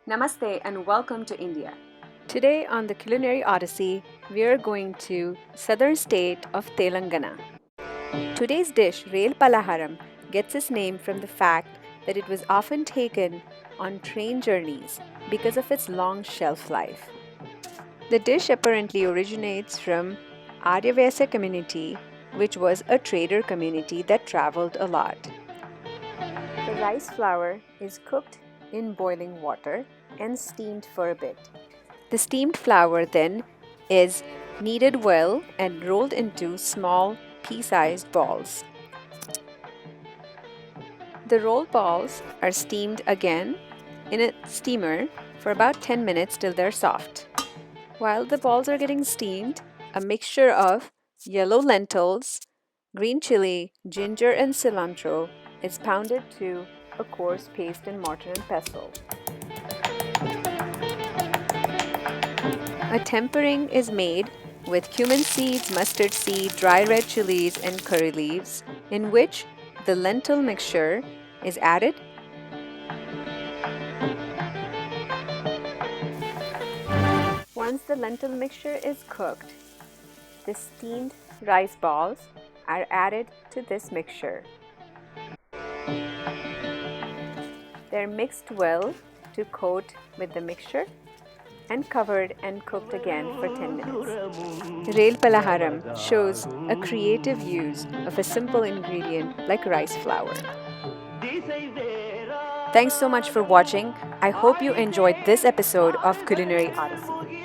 Namaste and welcome to India. Today on the Culinary Odyssey, we are going to southern state of Telangana. Today's dish, Rail Palaharam, gets its name from the fact that it was often taken on train journeys because of its long shelf life. The dish apparently originates from Arya Vyasya community, which was a trader community that traveled a lot. The rice flour is cooked in boiling water and steamed for a bit. The steamed flour then is kneaded well and rolled into small pea-sized balls. The rolled balls are steamed again in a steamer for about 10 minutes till they're soft. While the balls are getting steamed, a mixture of yellow lentils, green chili, ginger, and cilantro is pounded to a coarse paste in mortar and pestle. A tempering is made with cumin seeds, mustard seed, dry red chilies, and curry leaves, in which the lentil mixture is added. Once the lentil mixture is cooked, the steamed rice balls are added to this mixture. They're mixed well to coat with the mixture and covered and cooked again for 10 minutes. Rail Palaharam shows a creative use of a simple ingredient like rice flour. Thanks so much for watching. I hope you enjoyed this episode of Culinary Odyssey.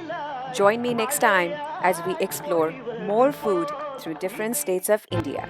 Join me next time as we explore more food through different states of India.